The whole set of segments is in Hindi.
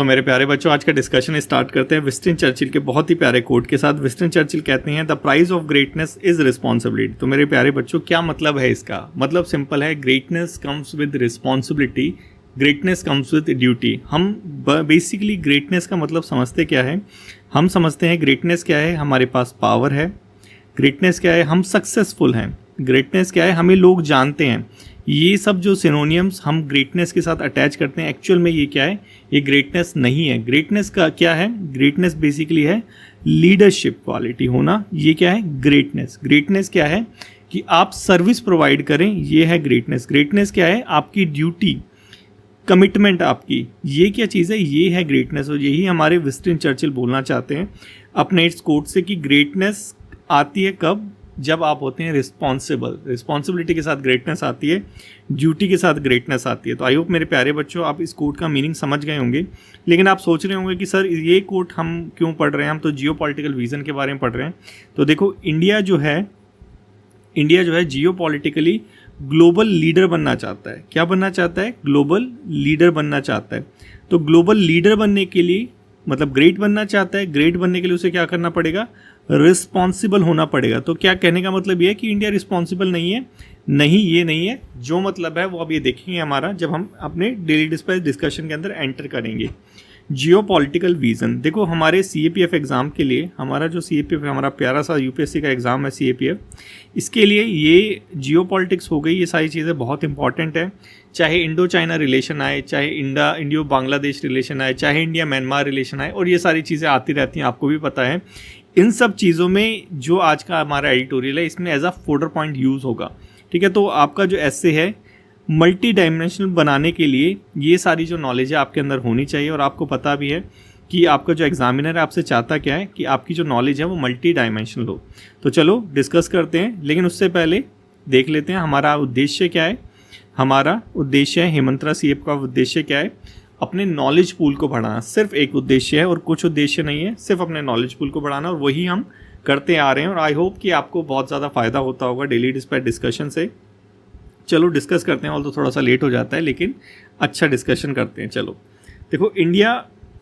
मेरे प्यारे बच्चों, आज का डिस्कशन स्टार्ट करते हैं विंस्टन चर्चिल के बहुत ही प्यारे कोट के साथ। विंस्टन चर्चिल कहते हैं the price of greatness is responsibility. तो मेरे प्यारे बच्चों, क्या मतलब है इसका? मतलब सिंपल है, greatness comes with responsibility, greatness comes with duty. हम बेसिकली ग्रेटनेस का मतलब समझते क्या है? हम समझते हैं ग्रेटनेस क्या है, हमारे पास पावर है। ग्रेटनेस क्या है, हम सक्सेसफुल हैं। ग्रेटनेस क्या है, हमें लोग जानते हैं। ये सब जो सिनोनियम्स हम ग्रेटनेस के साथ अटैच करते हैं, एक्चुअल में ये क्या है? ये ग्रेटनेस नहीं है। ग्रेटनेस का क्या है? ग्रेटनेस बेसिकली है लीडरशिप क्वालिटी होना। ये क्या है? ग्रेटनेस। ग्रेटनेस क्या है कि आप सर्विस प्रोवाइड करें, ये है ग्रेटनेस। ग्रेटनेस क्या है? आपकी ड्यूटी, कमिटमेंट आपकी, ये क्या चीज़ है? ये है ग्रेटनेस। और यही हमारे विंस्टन चर्चिल बोलना चाहते हैं अपने इस कोट से कि ग्रेटनेस आती है कब? जब आप होते हैं रिस्पॉन्सिबल। रिस्पॉन्सिबिलिटी के साथ ग्रेटनेस आती है, ड्यूटी के साथ ग्रेटनेस आती है। तो आई होप मेरे प्यारे बच्चों आप इस कोट का मीनिंग समझ गए होंगे। लेकिन आप सोच रहे होंगे कि सर ये कोट हम क्यों पढ़ रहे हैं, हम तो जियोपॉलिटिकल विजन के बारे में पढ़ रहे हैं। तो देखो, इंडिया जो है जियोपॉलिटिकली ग्लोबल लीडर बनना चाहता है। क्या बनना चाहता है? ग्लोबल लीडर बनना चाहता है। तो ग्लोबल लीडर बनने के लिए मतलब ग्रेट बनना चाहता है। ग्रेट बनने के लिए उसे क्या करना पड़ेगा? रिस्पॉन्सिबल होना पड़ेगा। तो क्या कहने का मतलब ये है कि इंडिया रिस्पॉन्सिबल नहीं है? नहीं, ये नहीं है। जो मतलब है वो अब ये देखेंगे हमारा जब हम अपने डेली डिस्पैच डिस्कशन के अंदर एंटर करेंगे। जियोपॉलिटिकल विजन, देखो हमारे CAPF एग्ज़ाम के लिए, हमारा जो CAPF हमारा प्यारा सा UPSC का एग्ज़ाम है CAPF, इसके लिए ये जियोपॉलिटिक्स हो गई, ये सारी चीज़ें बहुत इंपॉर्टेंट है। चाहे इंडो चाइना रिलेशन आए, चाहे इंडियो बांग्लादेश रिलेशन आए, चाहे इंडिया म्यांमार रिलेशन आए, और ये सारी चीज़ें आती रहती हैं, आपको भी पता है। इन सब चीज़ों में जो आज का हमारा एडिटोरियल है, इसमें as a folder point use होगा। ठीक है, तो आपका जो एस्से है मल्टी डायमेंशनल बनाने के लिए ये सारी जो नॉलेज है आपके अंदर होनी चाहिए। और आपको पता भी है कि आपका जो एग्जामिनर है आपसे चाहता क्या है कि आपकी जो नॉलेज है वो मल्टी डायमेंशनल हो। तो चलो डिस्कस करते हैं, लेकिन उससे पहले देख लेते हैं हमारा उद्देश्य क्या है। हमारा उद्देश्य है, हिमंत्रा CF का उद्देश्य क्या है? अपने नॉलेज पूल को बढ़ाना। सिर्फ एक उद्देश्य है और कुछ उद्देश्य नहीं है, सिर्फ अपने नॉलेज पूल को बढ़ाना, और वही हम करते आ रहे हैं। और आई होप कि आपको बहुत ज़्यादा फ़ायदा होता होगा डेली डिस्पैच डिस्कशन से। चलो डिस्कस करते हैं, और तो थोड़ा सा लेट हो जाता है लेकिन अच्छा डिस्कशन करते हैं। चलो देखो, इंडिया,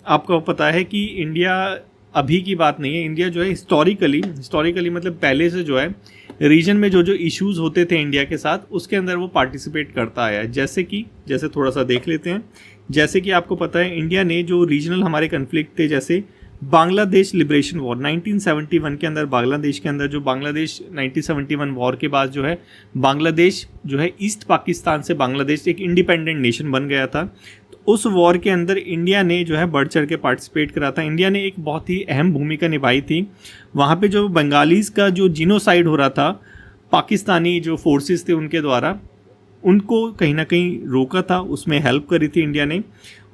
आपको पता है कि इंडिया अभी की बात नहीं है। इंडिया जो है हिस्टोरिकली मतलब पहले से जो है रीजन में जो इश्यूज़ होते थे इंडिया के साथ, उसके अंदर वो पार्टिसिपेट करता आया है। जैसे थोड़ा सा देख लेते हैं। जैसे कि आपको पता है इंडिया ने जो रीजनल हमारे कन्फ्लिक्ट थे, जैसे बांग्लादेश लिबरेशन वॉर 1971 के अंदर, बांग्लादेश के अंदर जो बांग्लादेश 1971 वॉर के बाद जो है बांग्लादेश जो है ईस्ट पाकिस्तान से बांग्लादेश एक इंडिपेंडेंट नेशन बन गया था। तो उस वॉर के अंदर इंडिया ने जो है बढ़ चढ़ के पार्टिसिपेट करा था। इंडिया ने एक बहुत ही अहम भूमिका निभाई थी। वहाँ पे जो बंगालीज़ का जो जीनोसाइड हो रहा था, पाकिस्तानी जो फोर्सेस थे उनके द्वारा, उनको कहीं ना कहीं रोका था, उसमें हेल्प करी थी इंडिया ने।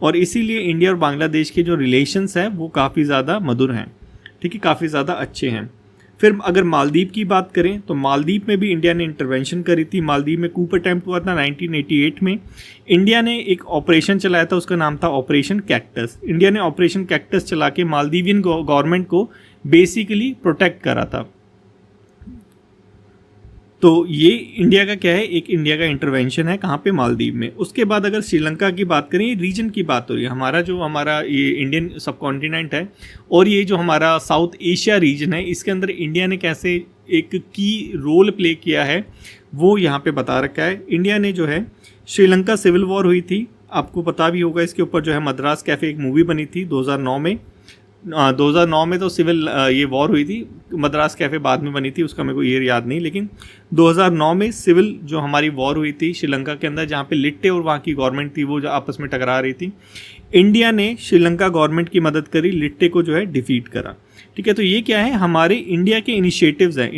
और इसीलिए इंडिया और बांग्लादेश के जो रिलेशंस हैं वो काफ़ी ज़्यादा मधुर हैं। ठीक है, काफ़ी ज़्यादा अच्छे हैं। फिर अगर मालदीव की बात करें तो मालदीव में भी इंडिया ने इंटरवेंशन करी थी। मालदीव में कूप अटैम्प्ट हुआ था 1988 में। इंडिया ने एक ऑपरेशन चलाया था, उसका नाम था ऑपरेशन कैक्टस। इंडिया ने ऑपरेशन कैक्टस चला के मालदीवियन गवर्नमेंट को बेसिकली प्रोटेक्ट करा था। तो ये इंडिया का क्या है? एक इंडिया का इंटरवेंशन है, कहाँ पे? मालदीव में। उसके बाद अगर श्रीलंका की बात करें, रीजन की बात हो रही है, हमारा ये इंडियन सब कॉन्टिनेंट है, और ये जो हमारा साउथ एशिया रीजन है, इसके अंदर इंडिया ने कैसे एक की रोल प्ले किया है वो यहाँ पे बता रखा है। इंडिया ने जो है, श्रीलंका सिविल वॉर हुई थी, आपको पता भी होगा। इसके ऊपर जो है मद्रास कैफ़े एक मूवी बनी थी 2009 में। 2009 में तो सिविल ये वॉर हुई थी, मद्रास कैफ़े बाद में बनी थी, उसका मेरे को ईयर याद नहीं। लेकिन 2009 में सिविल जो हमारी वॉर हुई थी श्रीलंका के अंदर, जहाँ पे लिट्टे और वहाँ की गवर्नमेंट थी वो जो आपस में टकरा रही थी, इंडिया ने श्रीलंका गवर्नमेंट की मदद करी, लिट्टे को जो है डिफीट करा। ठीक है, तो ये क्या है? हमारे इंडिया के इनिशिएटिव्स हैं।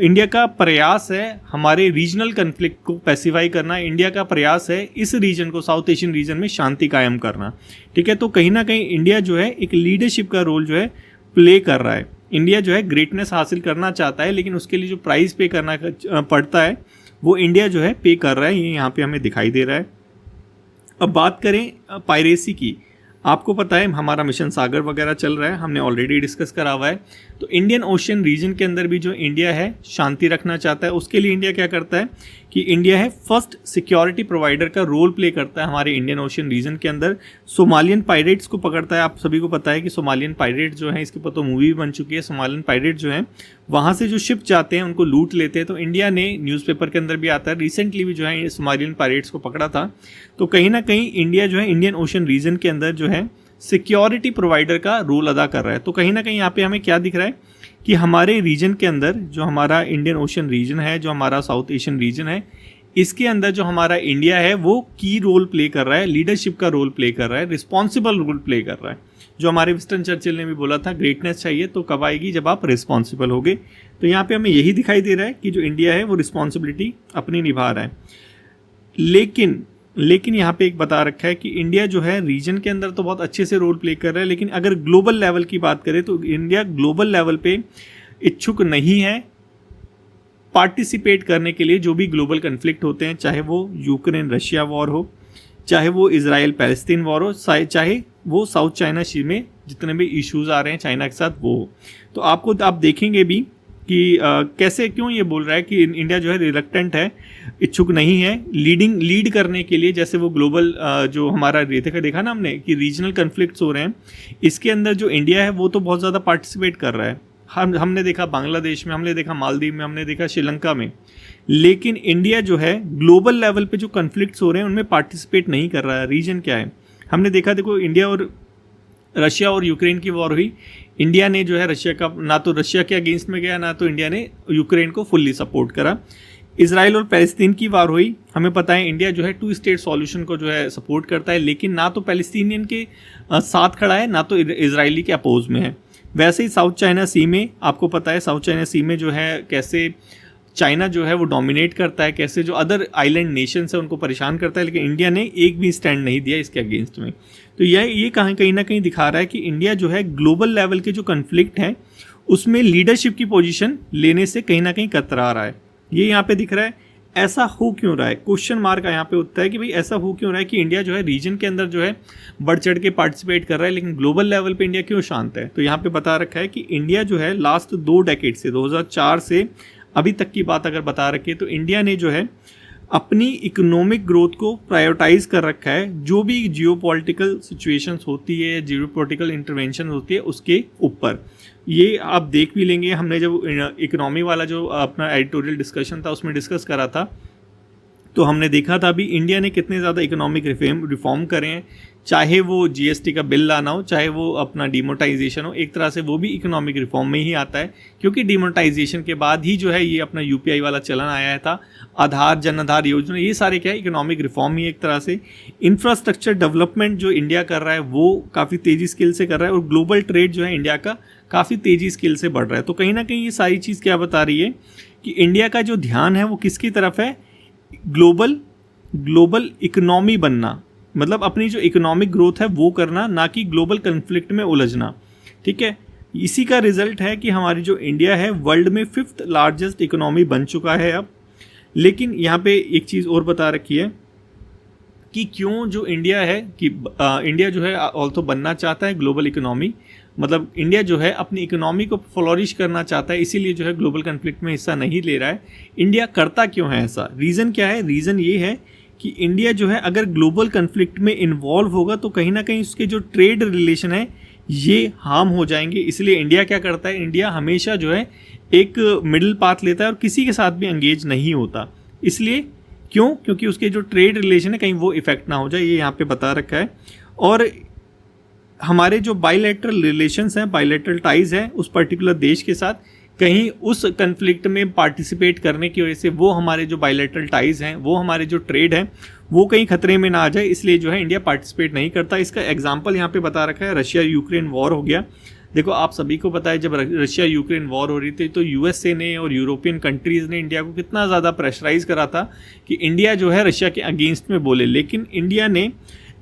इंडिया का प्रयास है हमारे रीजनल कन्फ्लिक्ट को पैसिफाई करना। इंडिया का प्रयास है इस रीजन को, साउथ एशियन रीजन में शांति कायम करना। ठीक है, तो कहीं ना कहीं इंडिया जो है एक लीडरशिप का रोल जो है प्ले कर रहा है। इंडिया जो है ग्रेटनेस हासिल करना चाहता है, लेकिन उसके लिए जो प्राइस पे करना पड़ता है वो इंडिया जो है पे कर रहा है। ये यहाँ पे हमें दिखाई दे रहा है। अब बात करें पायरेसी की, आपको पता है हमारा मिशन सागर वगैरह चल रहा है, हमने ऑलरेडी डिस्कस करा हुआ है। तो इंडियन ओशियन रीजन के अंदर भी जो इंडिया है शांति रखना चाहता है, उसके लिए इंडिया क्या करता है कि इंडिया है फर्स्ट सिक्योरिटी प्रोवाइडर का रोल प्ले करता है हमारे इंडियन ओशन रीजन के अंदर। सोमालियन पायरेट्स को पकड़ता है। आप सभी को पता है कि सोमालियन पायरेट जो है, इसके ऊपर तो मूवी भी बन चुकी है। सोमालियन पायरेट जो है वहाँ से जो शिप जाते हैं उनको लूट लेते हैं। तो इंडिया ने न्यूज़पेपर के अंदर भी आता है, रिसेंटली भी जो है सोमालियन पायरेट्स को पकड़ा था। तो कहीं ना कहीं इंडिया जो है इंडियन ओशन रीजन के अंदर जो है सिक्योरिटी प्रोवाइडर का रोल अदा कर रहा है। तो कहीं ना कहीं यहाँ पे हमें क्या दिख रहा है कि हमारे रीजन के अंदर जो हमारा इंडियन ओशन रीजन है, जो हमारा साउथ एशियन रीजन है, इसके अंदर जो हमारा इंडिया है वो की रोल प्ले कर रहा है, लीडरशिप का रोल प्ले कर रहा है, रिस्पॉन्सिबल रोल प्ले कर रहा है। जो हमारे विंस्टन चर्चिल ने भी बोला था, ग्रेटनेस चाहिए तो कब आएगी, जब आप रिस्पॉन्सिबल होगे। तो यहाँ पे हमें यही दिखाई दे रहा है कि जो इंडिया है वो रिस्पॉन्सिबिलिटी अपनी निभा रहा है। लेकिन यहाँ पे एक बता रखा है कि इंडिया जो है रीजन के अंदर तो बहुत अच्छे से रोल प्ले कर रहा है, लेकिन अगर ग्लोबल लेवल की बात करें तो इंडिया ग्लोबल लेवल पे इच्छुक नहीं है पार्टिसिपेट करने के लिए। जो भी ग्लोबल कन्फ्लिक्ट होते हैं, चाहे वो यूक्रेन रशिया वॉर हो, चाहे वो इजराइल पैलेस्तीन वॉर हो, चाहे वो साउथ चाइना सी में जितने भी इश्यूज आ रहे हैं चाइना के साथ वो हो। तो आप देखेंगे भी कि कैसे क्यों ये बोल रहा है कि इंडिया जो है रिलक्टेंट है, इच्छुक नहीं है लीड करने के लिए। जैसे वो ग्लोबल जो हमारा देखा ना हमने कि रीजनल कन्फ्लिक्ट्स हो रहे हैं, इसके अंदर जो इंडिया है वो तो बहुत ज़्यादा पार्टिसिपेट कर रहा है। हमने देखा बांग्लादेश में, हमने देखा मालदीव में, हमने देखा श्रीलंका में। लेकिन इंडिया जो है ग्लोबल लेवल पे जो कन्फ्लिक्ट्स हो रहे हैं उनमें पार्टिसिपेट नहीं कर रहा है। रीजन क्या है, हमने देखा, देखो इंडिया और रशिया और यूक्रेन की वॉर हुई। इंडिया ने जो है रशिया का, ना तो रशिया के अगेंस्ट में गया, ना तो इंडिया ने यूक्रेन को फुल्ली सपोर्ट करा। इजराइल और पैलेस्तीन की वार हुई। हमें पता है इंडिया जो है 2 स्टेट सॉल्यूशन को जो है सपोर्ट करता है, लेकिन ना तो पैलेस्तीनियन के साथ खड़ा है, ना तो इजरायली के अपोज में है। वैसे ही साउथ चाइना सी में आपको पता है, साउथ चाइना सी में जो है कैसे चाइना जो है वो डोमिनेट करता है, कैसे जो अदर आइलैंड नेशंस है उनको परेशान करता है, लेकिन इंडिया ने एक भी स्टैंड नहीं दिया इसके अगेंस्ट में। तो ये कहीं ना कहीं दिखा रहा है कि इंडिया जो है ग्लोबल लेवल के जो कन्फ्लिक्ट है उसमें लीडरशिप की पोजीशन लेने से कहीं ना कहीं कतरा रहा है। ये यहाँ पे दिख रहा है। ऐसा हो क्यों रहा है, क्वेश्चन मार्क यहाँ पे उठता है कि भाई ऐसा हो क्यों रहा है कि इंडिया जो है रीजन के अंदर जो है बढ़ चढ़ के पार्टिसिपेट कर रहा है, लेकिन ग्लोबल लेवल पे इंडिया क्यों शांत है। तो यहाँ पे बता रखा है कि इंडिया जो है लास्ट 2 डेकेड से 2004 से अभी तक की बात अगर बता रखी है तो इंडिया ने जो है अपनी इकोनॉमिक ग्रोथ को प्रायोरिटाइज कर रखा है। जो भी जियोपॉलिटिकल सिचुएशंस होती है, जियोपॉलिटिकल इंटरवेंशन होती है, उसके ऊपर ये आप देख भी लेंगे। हमने जब इकोनॉमी वाला जो अपना एडिटोरियल डिस्कशन था उसमें डिस्कस करा था, तो हमने देखा था अभी इंडिया ने कितने ज़्यादा इकोनॉमिक रिफॉर्म करे हैं। चाहे वो जीएसटी का बिल लाना हो, चाहे वो अपना डिमोनेटाइजेशन हो, एक तरह से वो भी इकोनॉमिक रिफॉर्म में ही आता है, क्योंकि डिमोनेटाइजेशन के बाद ही जो है ये अपना यूपीआई वाला चलन आया था, आधार जन आधार योजना, ये सारे क्या है इकोनॉमिक रिफॉर्म ही एक तरह से। इंफ्रास्ट्रक्चर डेवलपमेंट जो इंडिया कर रहा है वो काफ़ी तेज़ी स्किल से कर रहा है, और ग्लोबल ट्रेड जो है इंडिया का काफ़ी तेज़ी स्किल से बढ़ रहा है। तो कहीं ना कहीं ये सारी चीज़ क्या बता रही है कि इंडिया का जो ध्यान है वो किसकी तरफ है, ग्लोबल इकोनॉमी बनना, मतलब अपनी जो इकोनॉमिक ग्रोथ है वो करना, ना कि ग्लोबल कन्फ्लिक्ट में उलझना। ठीक है, इसी का रिजल्ट है कि हमारी जो इंडिया है वर्ल्ड में 5th लार्जेस्ट इकोनॉमी बन चुका है अब। लेकिन यहाँ पे एक चीज़ और बता रखी है कि क्यों जो इंडिया है कि इंडिया जो है ऑल्सो बनना चाहता है ग्लोबल इकोनॉमी, मतलब इंडिया जो है अपनी इकोनॉमी को फ्लोरिश करना चाहता है, इसीलिए जो है ग्लोबल कन्फ्लिक्ट में हिस्सा नहीं ले रहा है। इंडिया करता क्यों है ऐसा, रीज़न क्या है, रीज़न ये है कि इंडिया जो है अगर ग्लोबल कन्फ्लिक्ट में इन्वॉल्व होगा तो कहीं ना कहीं उसके जो ट्रेड रिलेशन है ये हार्म हो जाएंगे। इसलिए इंडिया क्या करता है, इंडिया हमेशा जो है एक मिडिल पाथ लेता है और किसी के साथ भी एंगेज नहीं होता। इसलिए क्योंकि उसके जो ट्रेड रिलेशन है कहीं वो इफेक्ट ना हो जाए, ये यहाँ पे बता रखा है। और हमारे जो बायलैटरल रिलेशंस हैं, बायलैटरल टाइज हैं उस पर्टिकुलर देश के साथ, कहीं उस कन्फ्लिक्ट में पार्टिसिपेट करने की वजह से वो हमारे जो बायलैटरल टाइज हैं, वो हमारे जो ट्रेड हैं, वो कहीं खतरे में ना आ जाए, इसलिए जो है इंडिया पार्टिसिपेट नहीं करता। इसका एग्जांपल यहाँ पे बता रखा है, रशिया यूक्रेन वॉर हो गया। देखो आप सभी को पता है जब रशिया यूक्रेन वॉर हो रही थी तो यूएसए ने और यूरोपियन कंट्रीज़ ने इंडिया को कितना ज़्यादा प्रेशराइज करा था कि इंडिया जो है रशिया के अगेंस्ट में बोले, लेकिन इंडिया ने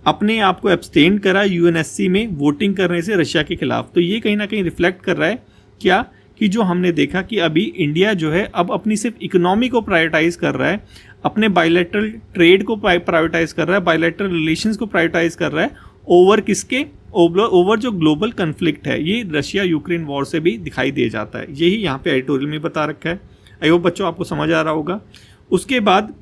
अपने आप को एब्सटेन करा यूएनएससी में वोटिंग करने से रशिया के खिलाफ। तो ये कहीं ना कहीं रिफ्लेक्ट कर रहा है क्या कि जो हमने देखा कि अभी इंडिया जो है अब अपनी सिर्फ इकोनॉमी को प्रायोरिटाइज कर रहा है, अपने बायलैटरल ट्रेड को प्रायोरिटाइज कर रहा है, बायलैटरल रिलेशंस को प्रायोरिटाइज कर रहा है ओवर किसके, ओवर जो ग्लोबल कन्फ्लिक्ट है। ये रशिया यूक्रेन वॉर से भी दिखाई दे जाता है, यही यहाँ पे एडिटोरियल में बता रखा है। आई होप बच्चों आपको समझ आ रहा होगा। उसके बाद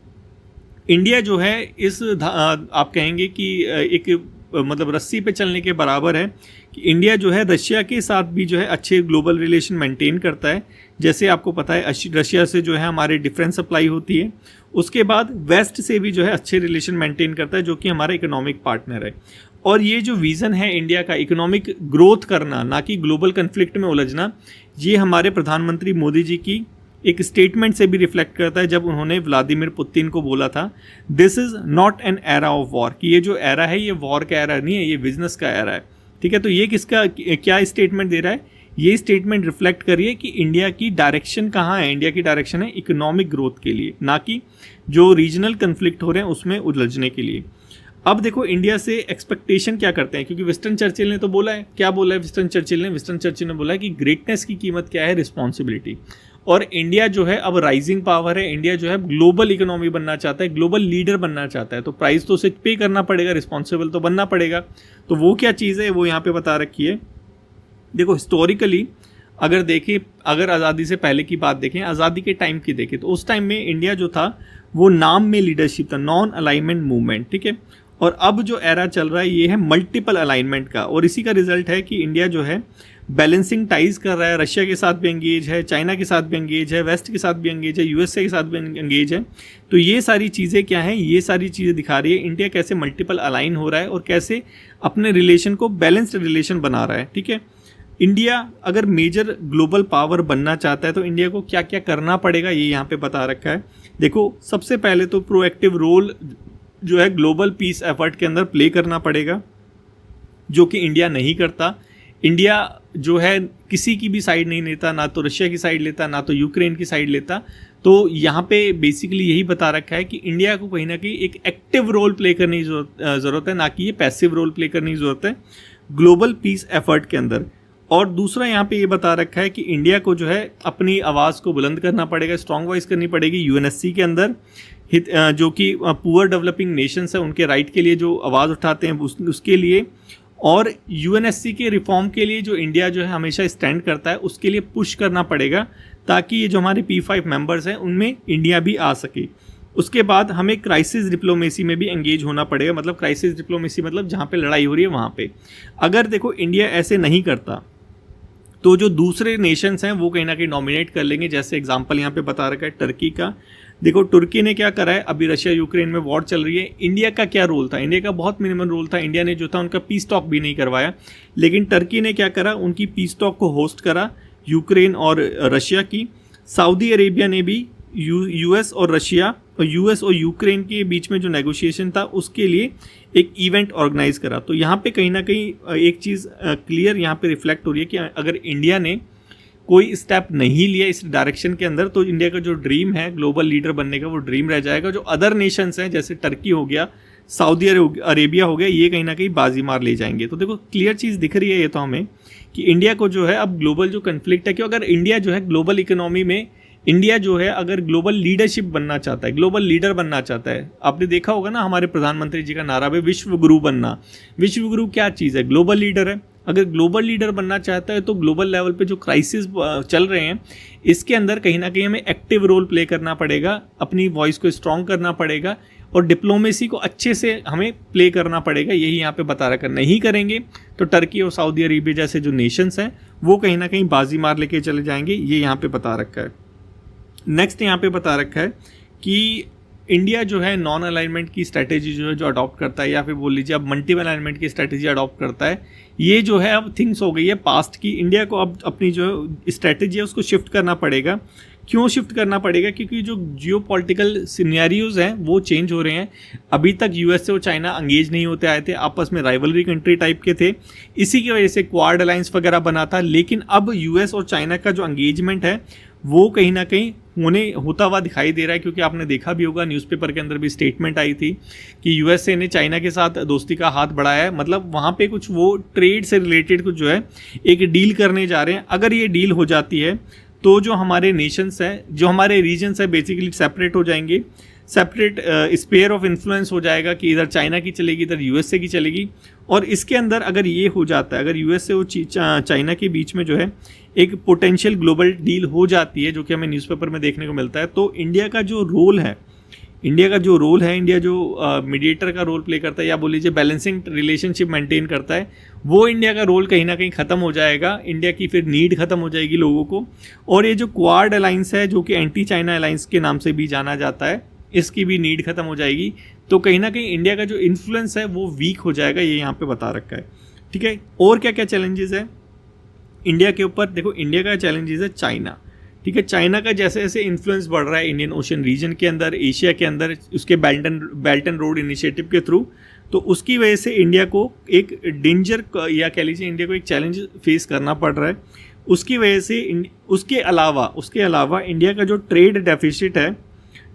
इंडिया जो है आप कहेंगे कि एक मतलब रस्सी पे चलने के बराबर है कि इंडिया जो है रशिया के साथ भी जो है अच्छे ग्लोबल रिलेशन मेंटेन करता है। जैसे आपको पता है रशिया से जो है हमारे डिफेंस सप्लाई होती है। उसके बाद वेस्ट से भी जो है अच्छे रिलेशन मेंटेन करता है, जो कि हमारा इकोनॉमिक पार्टनर है। और ये जो विज़न है इंडिया का इकोनॉमिक ग्रोथ करना, ना कि ग्लोबल कन्फ्लिक्ट में उलझना, ये हमारे प्रधानमंत्री मोदी जी की एक स्टेटमेंट से भी रिफ्लेक्ट करता है, जब उन्होंने व्लादिमीर पुतिन को बोला था this is not an era of war, कि ये जो एरा है ये वॉर का एरा नहीं है, ये बिजनेस का एरा है। ठीक है, तो ये किसका क्या स्टेटमेंट दे रहा है? ये स्टेटमेंट रिफ्लेक्ट करिए कि इंडिया की डायरेक्शन कहाँ है। इंडिया की डायरेक्शन है इकोनॉमिक ग्रोथ के लिए, ना कि जो रीजनल कन्फ्लिक्ट हो रहे हैं उसमें उलझने के लिए। अब देखो इंडिया से एक्सपेक्टेशन क्या करते हैं, क्योंकि विंस्टन चर्चिल ने तो बोला है, क्या बोला है विंस्टन चर्चिल ने बोला है कि ग्रेटनेस की कीमत क्या है? रिस्पॉन्सिबिलिटी। और इंडिया जो है अब राइजिंग पावर है, इंडिया जो है ग्लोबल इकोनॉमी बनना चाहता है, ग्लोबल लीडर बनना चाहता है, तो प्राइस तो उसे पे करना पड़ेगा, रिस्पॉन्सिबल तो बनना पड़ेगा। तो वो क्या चीज़ है वो यहाँ पे बता रखी है। देखो हिस्टोरिकली अगर देखें, अगर आज़ादी से पहले की बात देखें, आज़ादी के टाइम की देखें, तो उस टाइम में इंडिया जो था वो नाम में लीडरशिप था, नॉन अलाइनमेंट मूवमेंट। ठीक है, और अब जो एरा चल रहा है ये है मल्टीपल अलाइनमेंट का, और इसी का रिजल्ट है कि इंडिया जो है बैलेंसिंग टाइज कर रहा है, रशिया के साथ भी एंगेज है, चाइना के साथ भी एंगेज है, वेस्ट के साथ भी एंगेज है, यूएसए के साथ भी एंगेज है। तो ये सारी चीज़ें क्या हैं? ये सारी चीज़ें दिखा रही है इंडिया कैसे मल्टीपल अलाइन हो रहा है और कैसे अपने रिलेशन को बैलेंस्ड रिलेशन बना रहा है। ठीक है, इंडिया अगर मेजर ग्लोबल पावर बनना चाहता है तो इंडिया को क्या क्या करना पड़ेगा ये यहाँ पे बता रखा है। देखो सबसे पहले तो प्रोएक्टिव रोल जो है ग्लोबल पीस एफर्ट के अंदर प्ले करना पड़ेगा, जो कि इंडिया नहीं करता। इंडिया जो है किसी की भी साइड नहीं लेता, ना तो रशिया की साइड लेता, ना तो यूक्रेन की साइड लेता। तो यहाँ पे बेसिकली यही बता रखा है कि इंडिया को कहीं ना कहीं एक एक्टिव रोल प्ले करने की ज़रूरत है, ना कि ये पैसिव रोल प्ले करने की ज़रूरत है ग्लोबल पीस एफर्ट के अंदर। और दूसरा यहाँ पे ये बता रखा है कि इंडिया को जो है अपनी आवाज़ को बुलंद करना पड़ेगा, स्ट्रॉन्ग वॉइस करनी पड़ेगी यूएनएससी के अंदर, जो कि पुअर डेवलपिंग नेशंस है उनके राइट के लिए जो आवाज़ उठाते हैं उसके लिए, और यूएनएससी के रिफॉर्म के लिए जो इंडिया जो है हमेशा स्टैंड करता है उसके लिए पुश करना पड़ेगा, ताकि ये जो हमारे P5 मेंबर्स हैं उनमें इंडिया भी आ सके। उसके बाद हमें क्राइसिस डिप्लोमेसी में भी एंगेज होना पड़ेगा, मतलब क्राइसिस डिप्लोमेसी मतलब जहाँ पे लड़ाई हो रही है वहाँ पे। अगर देखो इंडिया ऐसे नहीं करता तो जो दूसरे नेशंस हैं वो कहीं ना कहीं नॉमिनेट कर लेंगे। जैसे एग्जांपल यहाँ पे बता रखा है टर्की का। देखो तुर्की ने क्या करा है, अभी रशिया यूक्रेन में वॉर चल रही है, इंडिया का क्या रोल था? इंडिया का बहुत मिनिमम रोल था। इंडिया ने जो था उनका पीस टॉक भी नहीं करवाया, लेकिन टर्की ने क्या करा, उनकी पीस टॉक को होस्ट करा, यूक्रेन और रशिया की। सऊदी अरेबिया ने भी यूएस और रशिया और यूएस और यूक्रेन के बीच में जो नेगोशिएशन था उसके लिए एक इवेंट ऑर्गेनाइज करा। तो यहाँ पे कहीं ना कहीं एक चीज़ क्लियर यहाँ पे रिफ्लेक्ट हो रही है कि अगर इंडिया ने कोई स्टेप नहीं लिया इस डायरेक्शन के अंदर, तो इंडिया का जो ड्रीम है ग्लोबल लीडर बनने का वो ड्रीम रह जाएगा। जो अदर नेशंस हैं जैसे टर्की हो गया, सऊदी अरेबिया हो गया, ये कहीं ना कहीं बाजी मार ले जाएंगे। तो देखो क्लियर चीज़ दिख रही है ये तो हमें कि इंडिया को जो है अब ग्लोबल जो कन्फ्लिक्ट है, कि अगर इंडिया जो है ग्लोबल इकोनॉमी में, इंडिया जो है अगर ग्लोबल लीडरशिप बनना चाहता है, ग्लोबल लीडर बनना चाहता है, आपने देखा होगा ना हमारे प्रधानमंत्री जी का नारा है विश्व गुरु बनना। विश्व गुरु क्या चीज़ है? ग्लोबल लीडर है। अगर ग्लोबल लीडर बनना चाहता है तो ग्लोबल लेवल पे जो क्राइसिस चल रहे हैं इसके अंदर कहीं ना कहीं हमें एक्टिव रोल प्ले करना पड़ेगा, अपनी वॉइस को स्ट्रॉन्ग करना पड़ेगा और डिप्लोमेसी को अच्छे से हमें प्ले करना पड़ेगा। यही यहाँ पे बता रखा। नहीं करेंगे तो टर्की और सऊदी अरेबिया जैसे जो नेशंस हैं वो कहीं ना कहीं बाजी मार लेके चले जाएंगे, ये यहाँ पे बता रखा है। नेक्स्ट यहाँ पे बता रखा है कि इंडिया जो है नॉन अलाइनमेंट की स्ट्रैटेजी जो है जो अडॉप्ट करता है, या फिर बोल लीजिए अब मल्टीपल अलाइनमेंट की स्ट्रैटेजी अडॉप्ट करता है, ये जो है अब थिंग्स हो गई है पास्ट की। इंडिया को अब अपनी जो स्ट्रैटेजी है उसको शिफ्ट करना पड़ेगा। क्यों शिफ्ट करना पड़ेगा? क्योंकि जो जियोपॉलिटिकल सिनेरियोज हैं वो चेंज हो रहे हैं। अभी तक यूएसए और चाइना एंगेज नहीं होते आए थे, आपस में राइवलरी कंट्री टाइप के थे, इसी की वजह से क्वाड अलायंस वगैरह बना था। लेकिन अब यूएस और चाइना का जो एंगेजमेंट है वो कहीं ना कहीं होता हुआ दिखाई दे रहा है, क्योंकि आपने देखा भी होगा न्यूज़पेपर के अंदर भी स्टेटमेंट आई थी कि यूएसए ने चाइना के साथ दोस्ती का हाथ बढ़ाया है। मतलब वहाँ पे कुछ वो ट्रेड से रिलेटेड कुछ जो है एक डील करने जा रहे हैं। अगर ये डील हो जाती है तो जो हमारे नेशंस हैं, जो हमारे रीजन्स हैं बेसिकली सेपरेट हो जाएंगे। सेपरेट स्पेयर ऑफ इन्फ्लुएंस हो जाएगा कि इधर चाइना की चलेगी, इधर यूएसए की चलेगी। और इसके अंदर अगर ये हो जाता है, अगर यूएसए और चाइना के बीच में जो है एक पोटेंशियल ग्लोबल डील हो जाती है, जो कि हमें न्यूज़पेपर में देखने को मिलता है, तो इंडिया का जो रोल है, इंडिया जो मीडिएटर का रोल प्ले करता है, या बोल लीजिए बैलेंसिंग रिलेशनशिप मेंटेन करता है, वो इंडिया का रोल कहीं ना कहीं ख़त्म हो जाएगा। इंडिया की फिर नीड ख़त्म हो जाएगी लोगों को। और ये जो क्वाड अलाइंस है, जो कि एंटी चाइना अलाइंस के नाम से भी जाना जाता है, इसकी भी नीड ख़त्म हो जाएगी। तो कहीं ना कहीं इंडिया का जो इन्फ्लुएंस है वो वीक हो जाएगा, ये यहाँ पे बता रखा है। ठीक है, और क्या क्या चैलेंजेस है इंडिया के ऊपर? देखो, इंडिया का चैलेंजेस है चाइना। ठीक है, चाइना का जैसे जैसे इन्फ्लुएंस बढ़ रहा है इंडियन ओशन रीजन के अंदर, एशिया के अंदर, उसके बेल्ट एंड रोड इनिशिएटिव के थ्रू, तो उसकी वजह से इंडिया को एक डेंजर, या कह लीजिए इंडिया को एक चैलेंज फेस करना पड़ रहा है। उसकी वजह से उसके अलावा इंडिया का जो ट्रेड डेफिसिट है,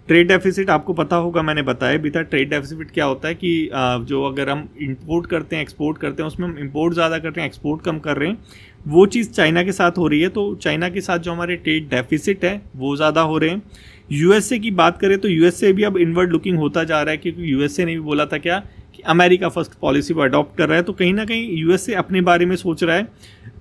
ट्रेड डेफिसिट आपको पता होगा, मैंने बताया भी था। ट्रेड डेफिसिट क्या होता है कि जो अगर हम इंपोर्ट करते हैं, एक्सपोर्ट करते हैं, उसमें हम इंपोर्ट ज़्यादा कर रहे हैं, एक्सपोर्ट कम कर रहे हैं, वो चीज़ चाइना के साथ हो रही है। तो चाइना के साथ जो हमारे ट्रेड डेफिसिट है वो ज़्यादा हो रहे हैं। यूएसए की बात करें तो यूएसए भी अब इनवर्ड लुकिंग होता जा रहा है, क्योंकि यूएसए ने भी बोला था क्या कि अमेरिका फर्स्ट पॉलिसी को अडॉप्ट कर रहा है। तो कहीं ना कहीं यूएसए अपने बारे में सोच रहा है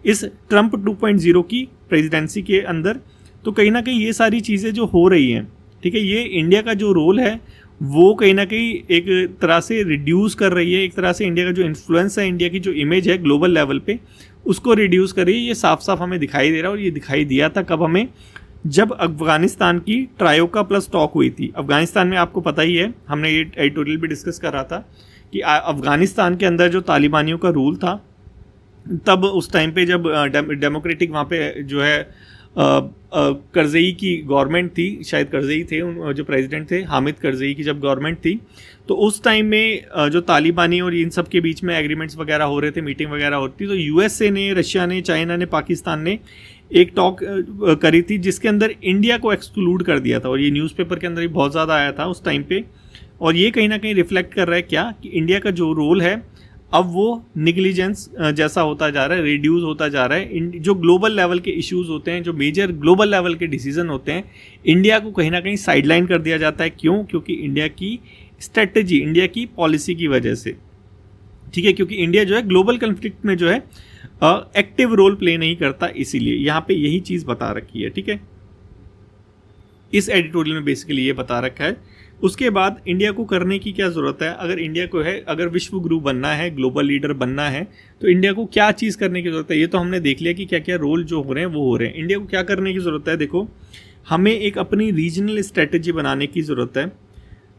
इस ट्रंप 2.0 की प्रेसिडेंसी के अंदर। तो कहीं ना कहीं ये सारी चीज़ें जो हो रही हैं, ठीक है, ये इंडिया का जो रोल है वो कहीं ना कहीं एक तरह से रिड्यूस कर रही है। एक तरह से इंडिया का जो इन्फ्लुएंस है, इंडिया की जो इमेज है ग्लोबल लेवल पे, उसको रिड्यूस कर रही है। ये साफ साफ हमें दिखाई दे रहा है। और ये दिखाई दिया था कब हमें? जब अफगानिस्तान की ट्रायोका प्लस टॉक हुई थी। अफगानिस्तान में आपको पता ही है, हमने ये एडिटोरियल भी डिस्कस कर रहा था कि अफगानिस्तान के अंदर जो तालिबानियों का रूल था, तब उस टाइम पे जब डेमोक्रेटिक वहाँ पे जो है करज़ई की गवर्नमेंट थी, शायद करज़ई थे जो प्रेसिडेंट थे, हामिद करज़ई की जब गवर्नमेंट थी, तो उस टाइम में जो तालिबानी और इन सब के बीच में एग्रीमेंट्स वगैरह हो रहे थे, मीटिंग वगैरह होती, तो यूएसए ने, रशिया ने, चाइना ने, पाकिस्तान ने एक टॉक करी थी जिसके अंदर इंडिया को एक्सक्लूड कर दिया था। और ये न्यूज़पेपर के अंदर भी बहुत ज़्यादा आया था उस टाइम पे। और ये कहीं ना कहीं रिफ्लेक्ट कर रहा है क्या कि इंडिया का जो रोल है अब वो निगलिजेंस जैसा होता जा रहा है, रिड्यूस होता जा रहा है। जो ग्लोबल लेवल के इश्यूज होते हैं, जो मेजर ग्लोबल लेवल के डिसीजन होते हैं, इंडिया को कहीं ना कहीं साइडलाइन कर दिया जाता है। क्यों? क्योंकि इंडिया की स्ट्रेटजी, इंडिया की पॉलिसी की वजह से। ठीक है, क्योंकि इंडिया जो है ग्लोबल कॉन्फ्लिक्ट में जो है एक्टिव रोल प्ले नहीं करता, इसीलिए यहाँ पे यही चीज़ बता रखी है। ठीक है, इस एडिटोरियल में बेसिकली ये बता रखा है। उसके बाद इंडिया को करने की क्या ज़रूरत है? अगर इंडिया को है, अगर विश्व गुरु बनना है, ग्लोबल लीडर बनना है, तो इंडिया को क्या चीज़ करने की ज़रूरत है? ये तो हमने देख लिया कि क्या क्या रोल जो हो रहे हैं वो हो रहे हैं। इंडिया को क्या करने की ज़रूरत है? देखो, हमें एक अपनी रीजनल स्ट्रेटजी बनाने की ज़रूरत है।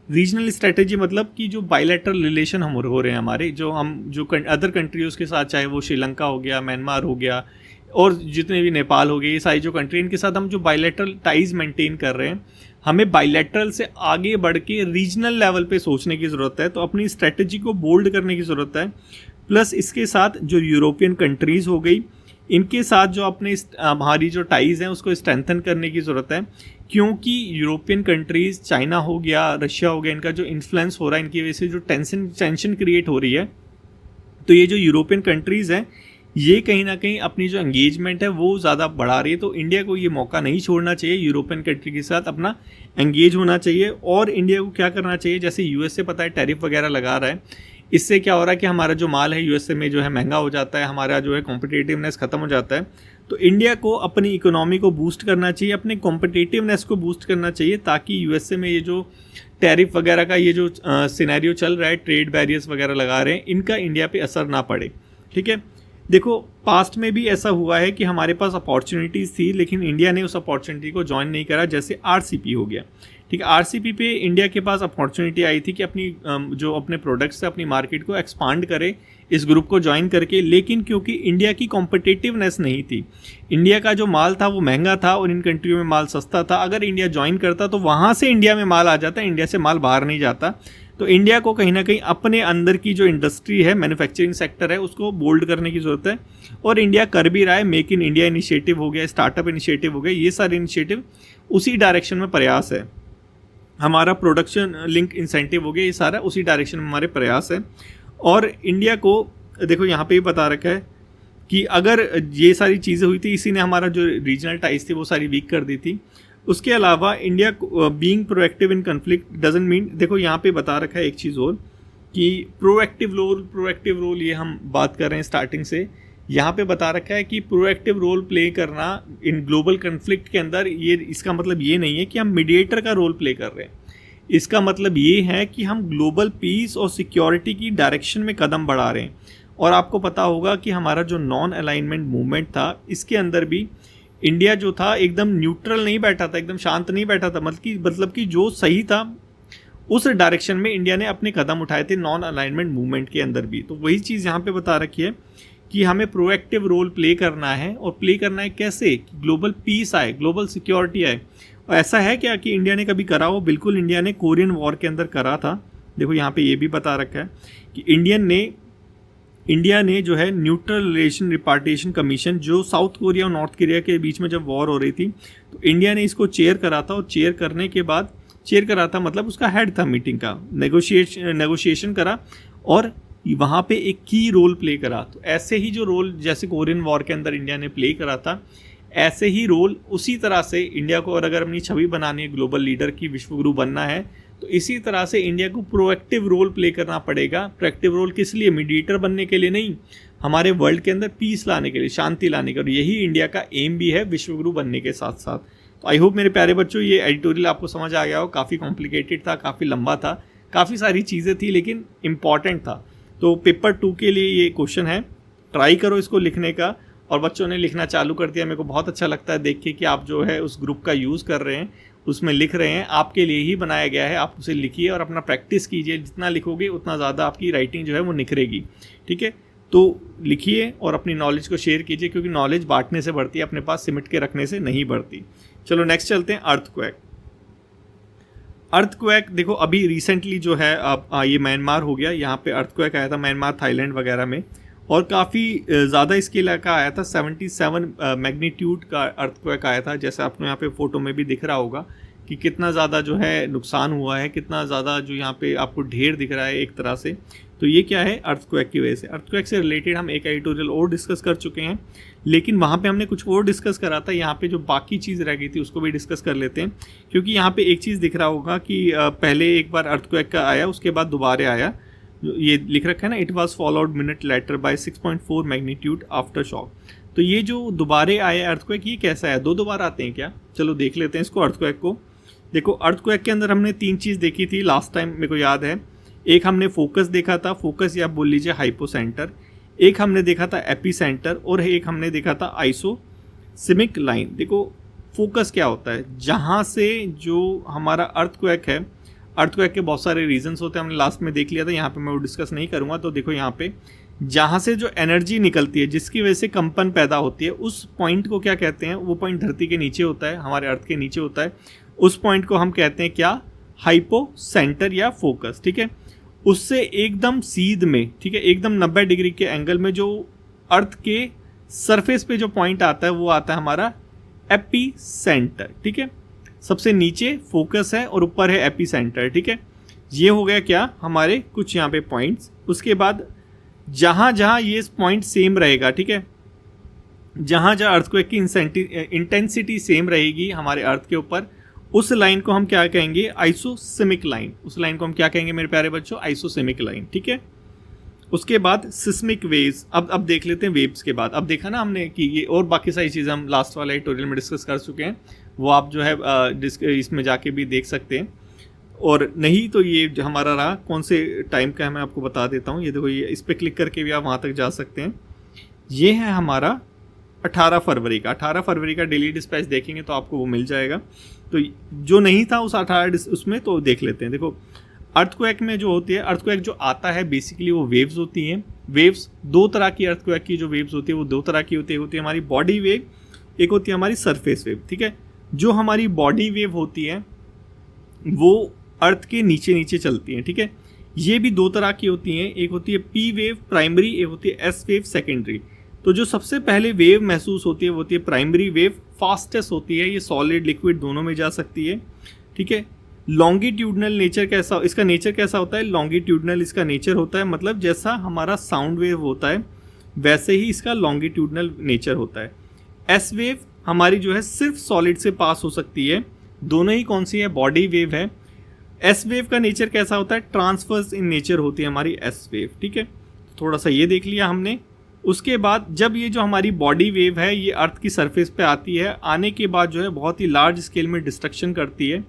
रीजनल स्ट्रेटजी मतलब कि जो बायलैटरल रिलेशन हम हो रहे हैं हमारे, जो अदर कंट्रीज़ के साथ, चाहे वो श्रीलंका हो गया, म्यांमार हो गया, और जितने भी नेपाल हो गए, ये सारी जो कंट्री, इनके साथ हम जो बायलैटरल टाइज मेंटेन कर रहे हैं, हमें बायलैटरल से आगे बढ़ के रीजनल लेवल पे सोचने की ज़रूरत है। तो अपनी स्ट्रेटजी को बोल्ड करने की ज़रूरत है। प्लस इसके साथ जो यूरोपियन कंट्रीज़ हो गई, इनके साथ जो अपने हमारी जो टाइज़ हैं उसको स्ट्रेंथन करने की ज़रूरत है। क्योंकि यूरोपियन कंट्रीज़, चाइना हो गया, रशिया हो गया, इनका जो इन्फ्लुएंस हो रहा है, इनकी वजह से जो टेंशन क्रिएट हो रही है, तो ये जो यूरोपियन कंट्रीज़ हैं, ये कहीं ना कहीं अपनी जो एंगेजमेंट है वो ज़्यादा बढ़ा रही है। तो इंडिया को ये मौका नहीं छोड़ना चाहिए, यूरोपियन कंट्री के साथ अपना एंगेज होना चाहिए। और इंडिया को क्या करना चाहिए? जैसे यूएसए पता है टैरिफ वगैरह लगा रहा है, इससे क्या हो रहा है कि हमारा जो माल है यूएसए में जो है महंगा हो जाता है, हमारा जो है कॉम्पिटिटिवनेस ख़त्म हो जाता है। तो इंडिया को अपनी इकोनॉमी को बूस्ट करना चाहिए, अपने कॉम्पिटिटिवनेस को बूस्ट करना चाहिए, ताकि यूएसए में ये जो टैरिफ वगैरह का ये जो सिनेरियो चल रहा है, ट्रेड बैरियर्स वगैरह लगा रहे हैं, इनका इंडिया पे असर ना पड़े। ठीक है, देखो पास्ट में भी ऐसा हुआ है कि हमारे पास अपॉर्चुनिटीज़ थी, लेकिन इंडिया ने उस अपॉर्चुनिटी को ज्वाइन नहीं करा। जैसे आरसीपी हो गया, ठीक है, आरसीपी पे इंडिया के पास अपॉर्चुनिटी आई थी कि अपनी जो अपने प्रोडक्ट्स से अपनी मार्केट को एक्सपांड करे इस ग्रुप को ज्वाइन करके, लेकिन क्योंकि इंडिया की कॉम्पिटिटिवनेस नहीं थी, इंडिया का जो माल था वो महंगा था और इन कंट्रियों में माल सस्ता था। अगर इंडिया ज्वाइन करता तो वहाँ से इंडिया में माल आ जाता, इंडिया से माल बाहर नहीं जाता। तो इंडिया को कहीं ना कहीं अपने अंदर की जो इंडस्ट्री है, मैन्युफैक्चरिंग सेक्टर है, उसको बोल्ड करने की ज़रूरत है। और इंडिया कर भी रहा है। मेक इन इंडिया इनिशिएटिव हो गया, स्टार्टअप इनिशिएटिव हो गया, ये सारे इनिशिएटिव उसी डायरेक्शन में प्रयास है। हमारा प्रोडक्शन लिंक इंसेंटिव हो गया, ये सारा उसी डायरेक्शन में हमारे प्रयास है। और इंडिया को देखो यहाँ पे भी बता रखा है कि अगर ये सारी चीज़ें हुई थी, इसी ने हमारा जो रीजनल टाइज थी वो सारी वीक कर दी थी। उसके अलावा India being proactive in conflict doesn't mean, देखो यहाँ पे बता रखा है एक चीज़ और कि प्रोएक्टिव रोल ये हम बात कर रहे हैं स्टार्टिंग से। यहाँ पे बता रखा है कि प्रोएक्टिव रोल प्ले करना इन ग्लोबल कन्फ्लिक्ट के अंदर, ये इसका मतलब ये नहीं है कि हम मीडिएटर का रोल प्ले कर रहे हैं। इसका मतलब ये है कि हम ग्लोबल पीस और सिक्योरिटी की डायरेक्शन में कदम बढ़ा रहे हैं। और आपको पता होगा कि हमारा जो नॉन अलाइनमेंट मूवमेंट था, इसके अंदर भी इंडिया जो था एकदम न्यूट्रल नहीं बैठा था, एकदम शांत नहीं बैठा था, मतलब कि जो सही था उस डायरेक्शन में इंडिया ने अपने कदम उठाए थे नॉन अलाइनमेंट मूवमेंट के अंदर भी। तो वही चीज़ यहाँ पे बता रखी है कि हमें प्रोएक्टिव रोल प्ले करना है, और प्ले करना है कैसे, कि ग्लोबल पीस आए, ग्लोबल सिक्योरिटी आए। और ऐसा है क्या कि इंडिया ने कभी करा हो? बिल्कुल, इंडिया ने कोरियन वॉर के अंदर करा था। देखो यहाँ पे ये भी बता रखा है कि इंडिया ने जो है न्यूट्रल रिलेशन रिपार्टीशन कमीशन, जो साउथ कोरिया और नॉर्थ कोरिया के बीच में जब वॉर हो रही थी, तो इंडिया ने इसको चेयर करा था। और चेयर करने के बाद, चेयर करा था मतलब उसका हेड था मीटिंग का, नेगोशिएशन करा और वहाँ पे एक की रोल प्ले करा। तो ऐसे ही जो रोल जैसे कोरियन वॉर के अंदर इंडिया ने प्ले करा था, ऐसे ही रोल उसी तरह से इंडिया को, और अगर अपनी छवि बनानी है ग्लोबल लीडर की, विश्वगुरु बनना है, तो इसी तरह से इंडिया को प्रोएक्टिव रोल प्ले करना पड़ेगा। प्रोएक्टिव रोल किस लिए? मीडिएटर बनने के लिए नहीं, हमारे वर्ल्ड के अंदर पीस लाने के लिए, शांति लाने के लिए। और यही इंडिया का एम भी है विश्वगुरु बनने के साथ साथ। तो आई होप मेरे प्यारे बच्चों ये एडिटोरियल आपको समझ आ गया हो। काफ़ी कॉम्प्लिकेटेड था, काफ़ी लंबा था, काफ़ी सारी चीज़ें थी, लेकिन इम्पॉर्टेंट था। तो पेपर 2 के लिए ये क्वेश्चन है, ट्राई करो इसको लिखने का। और बच्चों ने लिखना चालू कर दिया, मेरे को बहुत अच्छा लगता है देख के कि आप जो है उस ग्रुप का यूज़ कर रहे हैं, उसमें लिख रहे हैं। आपके लिए ही बनाया गया है, आप उसे लिखिए और अपना प्रैक्टिस कीजिए। जितना लिखोगे उतना ज़्यादा आपकी राइटिंग जो है वो निखरेगी। ठीक है, तो लिखिए और अपनी नॉलेज को शेयर कीजिए, क्योंकि नॉलेज बांटने से बढ़ती है, अपने पास सिमट के रखने से नहीं बढ़ती। चलो नेक्स्ट चलते हैं, अर्थक्वेक। देखो अभी रिसेंटली जो है अब ये म्यांमार हो गया, यहाँ पे अर्थक्वेक आया था, म्यांमार, थाईलैंड वगैरह में, और काफ़ी ज़्यादा स्केल का आया था। 77 मैग्नीट्यूड का अर्थक्वेक आया था। जैसे आपको यहाँ पे फोटो में भी दिख रहा होगा कि कितना ज़्यादा जो है नुकसान हुआ है, कितना ज़्यादा जो यहाँ पे आपको ढेर दिख रहा है एक तरह से। तो ये क्या है? अर्थक्वेक की वजह से। अर्थक्वेक से रिलेटेड हम एक एडिटोरियल और डिस्कस कर चुके हैं, लेकिन वहाँ पे हमने कुछ और डिस्कस करा था। यहाँ पे जो बाकी चीज़ रह गई थी उसको भी डिस्कस कर लेते हैं, क्योंकि यहाँ पे एक चीज़ दिख रहा होगा कि पहले एक बार अर्थक्वेक का आया, उसके बाद दोबारा आया। ये लिख रखा है ना, it was followed minute later by 6.4 magnitude aftershock. तो ये जो दोबारे आया अर्थक्वेक, ये कैसा है? दो बार आते हैं क्या? चलो देख लेते हैं इसको, अर्थक्वेक को। देखो अर्थक्वेक के अंदर हमने 3 चीज़ देखी थी लास्ट टाइम, मेरे को याद है। एक हमने फोकस देखा था, फोकस या बोल लीजिए हाइपोसेंटर। एक हमने देखा था एपीसेंटर, और एक हमने देखा था आइसोसिमिक लाइन। देखो फोकस क्या होता है? जहाँ से जो हमारा अर्थक्वेक है, अर्थक्वेक के बहुत सारे रीजंस होते हैं, हमने लास्ट में देख लिया था, यहाँ पे मैं वो डिस्कस नहीं करूँगा। तो देखो यहाँ पे जहाँ से जो एनर्जी निकलती है, जिसकी वजह से कंपन पैदा होती है, उस पॉइंट को क्या कहते हैं? वो पॉइंट धरती के नीचे होता है, हमारे अर्थ के नीचे होता है। उस पॉइंट को हम कहते हैं क्या? हाइपोसेंटर या फोकस। ठीक है, उससे एकदम सीध में, ठीक है, एकदम 90 डिग्री के एंगल में जो अर्थ के सरफेस पे जो पॉइंट आता है वो आता है हमारा एपीसेंटर। ठीक है, सबसे नीचे फोकस है और ऊपर है एपीसेंटर। ठीक है, ये हो गया क्या? हमारे कुछ यहाँ पे पॉइंट्स। उसके बाद जहाँ जहाँ ये पॉइंट सेम रहेगा, ठीक है, जहाँ जहाँ अर्थक्वेक की इंटेंसिटी सेम रहेगी हमारे अर्थ के ऊपर, उस लाइन को हम क्या कहेंगे? आइसोसिमिक लाइन। उस लाइन को हम क्या कहेंगे मेरे प्यारे बच्चों? आइसोसिमिक लाइन। ठीक है, उसके बाद सिस्मिक वेव्स। अब देख लेते हैं वेव्स के बाद। अब देखा ना हमने कि ये और बाकी सारी चीज़ें हम लास्ट वाले ट्यूटोरियल में डिस्कस कर चुके हैं, वो आप जो है इसमें जाके भी देख सकते हैं। और नहीं तो ये जो हमारा रहा, कौन से टाइम का है मैं आपको बता देता हूँ। ये देखो, ये इस पर क्लिक करके भी आप वहाँ तक जा सकते हैं। ये है हमारा 18 फरवरी का। 18 फरवरी का डेली डिस्पैच देखेंगे तो आपको वो मिल जाएगा। तो जो नहीं था उस 18 उसमें, तो देख लेते हैं। देखो अर्थक्वेक में जो होती है, अर्थक्वेक जो आता है बेसिकली वो वेव्स होती हैं। वेव्स 2 तरह की अर्थक्वेक की जो वेव्स होती है वो 2 तरह की होती है। होती है हमारी बॉडी वेव, एक होती है हमारी सरफेस वेव। ठीक है, जो हमारी बॉडी वेव होती है वो अर्थ के नीचे नीचे चलती हैं। ठीक है, ये भी 2 तरह की होती हैं, एक होती है पी वेव प्राइमरी, एक होती है एस वेव सेकेंडरी। तो जो सबसे पहले वेव महसूस होती है वो होती है प्राइमरी वेव, फास्टेस्ट होती है, ये सॉलिड लिक्विड दोनों में जा सकती है। ठीक है, लॉन्गिट्यूडनल नेचर कैसा, इसका नेचर कैसा होता है? लॉन्गिट्यूडनल इसका नेचर होता है, मतलब जैसा हमारा साउंड वेव होता है वैसे ही इसका लॉन्गिट्यूडनल नेचर होता है। एस वेव हमारी जो है सिर्फ सॉलिड से पास हो सकती है। दोनों ही कौन सी है, बॉडी वेव है। एस वेव का नेचर कैसा होता है, ट्रांसवर्स इन नेचर होती है हमारी एस वेव, ठीक है। थोड़ा सा ये देख लिया हमने। उसके बाद जब ये जो हमारी बॉडी वेव है ये अर्थ की सरफेस पे आती है, आने के बाद जो है बहुत ही लार्ज स्केल में डिस्ट्रक्शन करती है।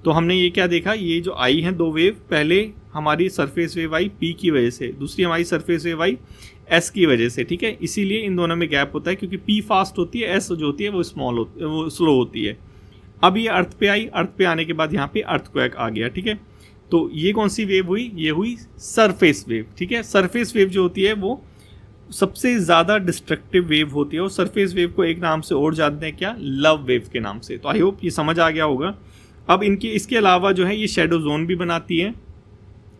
तो हमने ये क्या देखा, ये जो आई हैं दो वेव, पहले हमारी सरफेस वेव आई पी की वजह से, दूसरी हमारी सरफेस वेव आई एस की वजह से, ठीक है। इसीलिए इन दोनों में गैप होता है, क्योंकि पी फास्ट होती है, एस जो होती है वो वो स्लो होती है। अब ये अर्थ पे आई, अर्थ पे आने के बाद यहाँ पे अर्थक्वेक आ गया, ठीक है। तो ये कौन सी वेव हुई, ये हुई सरफेस वेव, ठीक है। सरफेस वेव जो होती है वो सबसे ज़्यादा डिस्ट्रक्टिव वेव होती है, और सरफेस वेव को एक नाम से और जानते हैं क्या, लव वेव के नाम से। तो आई होप ये समझ आ गया होगा। अब इसके अलावा जो है ये शेडो जोन भी बनाती है।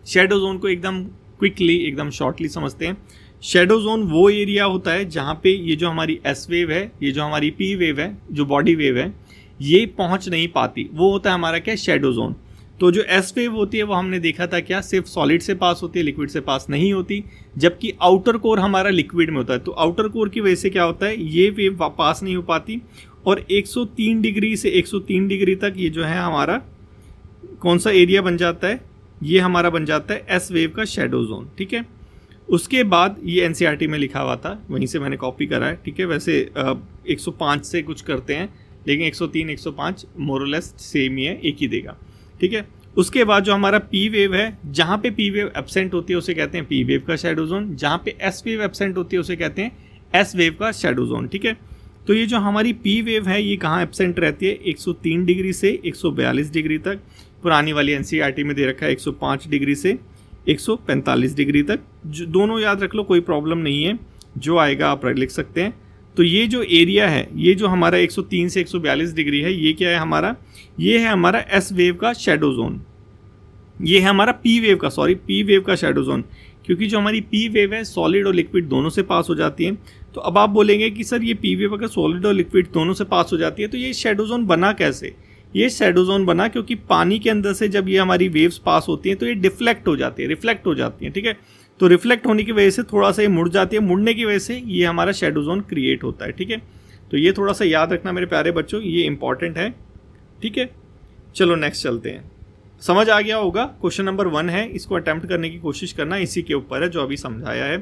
शेडो जोन को एकदम क्विकली, एकदम शॉर्टली समझते हैं। शेडो जोन वो एरिया होता है जहाँ पे ये जो हमारी एस वेव है, ये जो हमारी पी वेव है, जो बॉडी वेव है, ये पहुँच नहीं पाती, वो होता है हमारा क्या, शेडो जोन। तो जो एस वेव होती है वो हमने देखा था क्या, सिर्फ सॉलिड से पास होती है, लिक्विड से पास नहीं होती। जबकि आउटर कोर हमारा लिक्विड में होता है, तो आउटर कोर की वजह से क्या होता है, ये वेव पास नहीं हो पाती, और 103 डिग्री से 103 डिग्री तक ये जो है हमारा कौन सा एरिया बन जाता है, ये हमारा बन जाता है एस वेव का शेडो जोन, ठीक है। उसके बाद ये एनसीईआरटी में लिखा हुआ था, वहीं से मैंने कॉपी करा है, ठीक है। वैसे 105 से कुछ करते हैं, लेकिन 103 105 मोरलेस सेम ही है, एक ही देगा, ठीक है। उसके बाद जो हमारा पी वेव है, जहाँ पे पी वेव एब्सेंट होती है उसे कहते हैं पी वेव का शेडो जोन, जहाँ पे एस वेव एब्सेंट होती है उसे कहते हैं एस वेव का शेडो जोन, ठीक है। तो ये जो हमारी पी वेव है ये कहाँ एब्सेंट रहती है, 103 डिग्री से 142 डिग्री तक। पुरानी वाली एनसीईआरटी में दे रखा है 105 डिग्री से 145 डिग्री तक। जो दोनों याद रख लो, कोई प्रॉब्लम नहीं है, जो आएगा आप लिख सकते हैं। तो ये जो एरिया है, ये जो हमारा 103 से 142 डिग्री है, ये क्या है हमारा, ये है हमारा एस वेव का शेडो जोन। ये है हमारा पी वेव का शेडो जोन, क्योंकि जो हमारी पी वेव है सॉलिड और लिक्विड दोनों से पास हो जाती है। तो अब आप बोलेंगे कि सर ये पी वेव अगर सॉलिड और लिक्विड दोनों से पास हो जाती है तो ये शेडो जोन बना कैसे। ये शेडो जोन बना क्योंकि पानी के अंदर से जब ये हमारी वेव्स पास होती हैं तो ये डिफ्लेक्ट हो जाती है, रिफ्लेक्ट हो जाती हैं, ठीक है। तो रिफ्लेक्ट होने की वजह से थोड़ा सा ये मुड़ जाती है, मुड़ने की वजह से ये हमारा शेडो जोन क्रिएट होता है, ठीक है। तो ये थोड़ा सा याद रखना मेरे प्यारे बच्चों, ये इंपॉर्टेंट है, ठीक है। चलो नेक्स्ट चलते हैं। समझ आ गया होगा, क्वेश्चन नंबर 1 है, इसको अटेम्प्ट करने की कोशिश करना, इसी के ऊपर है जो अभी समझाया है,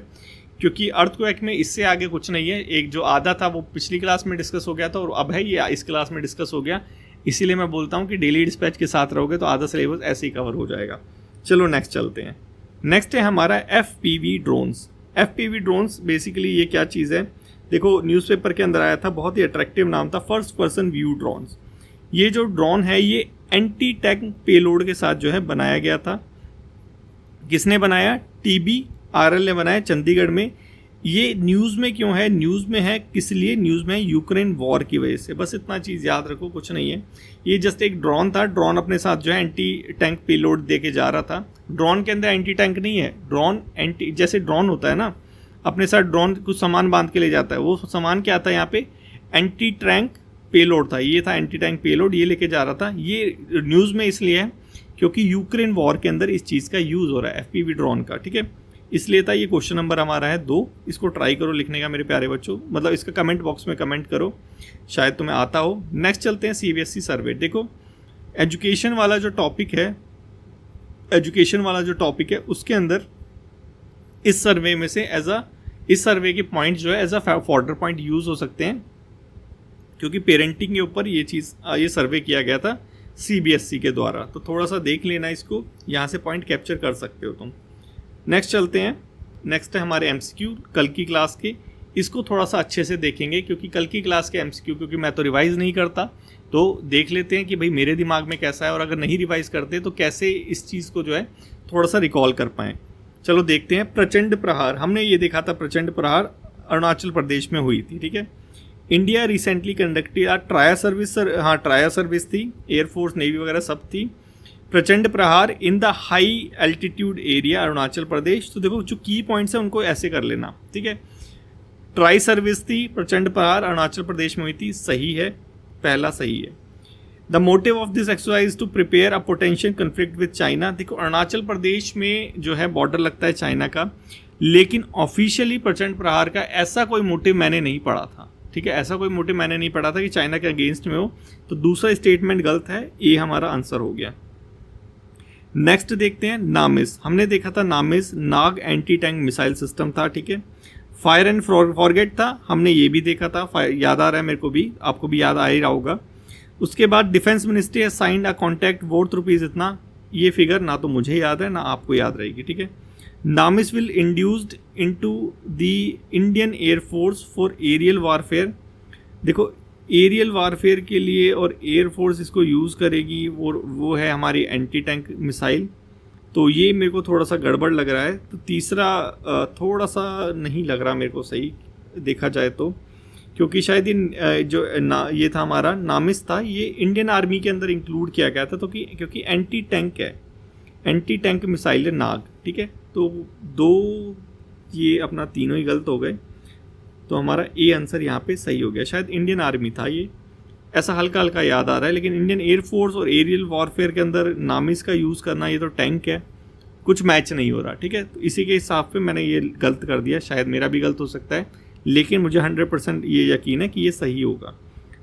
क्योंकि अर्थक्वेक में इससे आगे कुछ नहीं है। एक जो आधा था वो पिछली क्लास में डिस्कस हो गया था, और अब है ये इस क्लास में डिस्कस हो गया। इसीलिए मैं बोलता हूँ कि डेली डिस्पैच के साथ रहोगे तो आधा सिलेबस ऐसे ही कवर हो जाएगा। चलो नेक्स्ट चलते हैं। नेक्स्ट है हमारा FPV drones. FPV drones basically ये क्या चीज़ है, देखो न्यूज़पेपर के अंदर आया था, बहुत ही अट्रैक्टिव नाम था, फर्स्ट पर्सन व्यू ड्रोन्स। ये जो ड्रोन है ये एंटी टैंक पेलोड के साथ जो है बनाया गया था। किसने बनाया, TBRL ने बनाया चंडीगढ़ में। ये न्यूज़ में क्यों है, न्यूज़ में है किस लिए, न्यूज़ में है यूक्रेन वॉर की वजह से। बस इतना चीज़ याद रखो, कुछ नहीं है। ये जस्ट एक ड्रोन था, ड्रोन अपने साथ जो है एंटी टैंक पेलोड दे के जा रहा था। ड्रोन के अंदर एंटी टैंक नहीं है, ड्रोन एंटी, जैसे ड्रोन होता है ना, अपने साथ ड्रोन कुछ सामान बांध के ले जाता है, वो सामान क्या था यहाँ पे, एंटी टैंक पेलोड था। ये था एंटी टैंक पेलोड, ये लेके जा रहा था। ये न्यूज़ में इसलिए है क्योंकि यूक्रेन वॉर के अंदर इस चीज़ का यूज़ हो रहा है, FPV ड्रोन का, ठीक है। इसलिए था। ये क्वेश्चन नंबर हमारा है 2। इसको ट्राई करो लिखने का मेरे प्यारे बच्चों, मतलब इसका कमेंट बॉक्स में कमेंट करो, शायद तुम्हें आता हो। नेक्स्ट चलते हैं CBSE सर्वे। देखो एजुकेशन वाला जो टॉपिक है उसके अंदर इस सर्वे में से इस सर्वे के पॉइंट जो है as a fodder point use हो सकते हैं, क्योंकि पेरेंटिंग के ऊपर ये सर्वे किया गया था CBSE के द्वारा। तो थोड़ा सा देख लेना इसको, यहाँ से पॉइंट कैप्चर कर सकते हो तुम। नेक्स्ट चलते हैं। नेक्स्ट है हमारे MCQ कल की क्लास के। इसको थोड़ा सा अच्छे से देखेंगे क्योंकि कल की क्लास के MCQ, क्योंकि मैं तो रिवाइज़ नहीं करता, तो देख लेते हैं कि भाई मेरे दिमाग में कैसा है, और अगर नहीं रिवाइज़ करते तो कैसे इस चीज़ को जो है थोड़ा सा रिकॉल कर पाएँ। चलो देखते हैं। प्रचंड प्रहार, हमने ये देखा था, प्रचंड प्रहार अरुणाचल प्रदेश में हुई थी, ठीक है। India recently conducted trial service थी, एयरफोर्स नेवी वगैरह सब थी। Prachand Prahar in the high altitude area Arunachal Pradesh. तो देखो जो की पॉइंट्स हैं उनको ऐसे कर लेना, ठीक है। ट्राई सर्विस थी, प्रचंड प्रहार अरुणाचल प्रदेश में हुई थी, सही है, पहला सही है। The motive of this exercise to prepare a potential conflict with China. देखो अरुणाचल प्रदेश में जो है बॉर्डर लगता है चाइना का, लेकिन ऑफिशियली प्रचंड प्रहार का ऐसा कोई मोटिव मैंने नहीं पढ़ा था, ठीक ठीक है, ऐसा कोई मोटिव मैंने नहीं पढ़ा था कि चाइना के अगेंस्ट में हो, तो दूसरा स्टेटमेंट गलत है, ए हमारा आंसर हो गया। नेक्स्ट देखते हैं नामिस। हमने देखा था नामिस नाग एंटी टैंक मिसाइल सिस्टम था, ठीक है। फायर एंड फॉरगेट था, हमने ये भी देखा था, याद आ रहा है मेरे को भी, आपको भी याद आ ही रहा होगा। उसके बाद डिफेंस मिनिस्ट्री है signed a contract worth rupees इतना, ये फिगर ना तो मुझे याद है ना आपको याद रहेगी, ठीक है। NAMIS will induced into the Indian air force for aerial warfare. देखो एरियल वारफेयर के लिए और एयरफोर्स इसको यूज़ करेगी, वो है हमारी एंटी टैंक मिसाइल। तो ये मेरे को थोड़ा सा गड़बड़ लग रहा है। तो तीसरा थोड़ा सा नहीं लग रहा मेरे को सही देखा जाए तो, क्योंकि शायद ये था हमारा नामिस था, ये इंडियन आर्मी के अंदर इंक्लूड किया गया था, तो क्योंकि एंटी टैंक है, एंटी टैंक मिसाइल है नाग, ठीक है। तो दो ये अपना तीनों ही गलत हो गए, तो हमारा ए आंसर यहाँ पे सही हो गया। शायद इंडियन आर्मी था ये, ऐसा हल्का हल्का याद आ रहा है, लेकिन इंडियन एयरफोर्स और एरियल वॉरफेयर के अंदर नामिस का यूज़ करना, ये तो टैंक है, कुछ मैच नहीं हो रहा, ठीक है। तो इसी के हिसाब पे मैंने ये गलत कर दिया, शायद मेरा भी गलत हो सकता है, लेकिन मुझे 100% ये यकीन है कि ये सही होगा।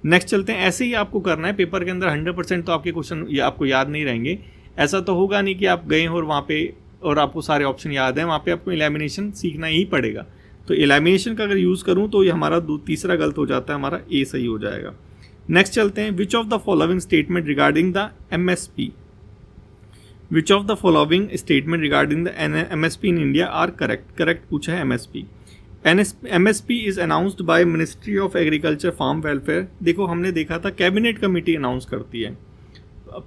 नेक्स्ट चलते हैं। ऐसे ही आपको करना है पेपर के अंदर, 100% तो आपके क्वेश्चन ये आपको याद नहीं रहेंगे। ऐसा तो होगा नहीं कि आप गए हो और वहाँ पे और आपको सारे ऑप्शन याद हैं, वहाँ पे आपको एलिमिनेशन सीखना ही पड़ेगा। तो एलिमिनेशन का अगर यूज़ करूँ तो ये हमारा तीसरा गलत हो जाता है, हमारा ए सही हो जाएगा। नेक्स्ट चलते हैं। Which of the following statement regarding the MSP, which of the following statement regarding the MSP in India are correct. Correct पूछा है MSP। MSP is announced by ministry of agriculture farm welfare. देखो हमने देखा था कैबिनेट कमेटी अनाउंस करती है,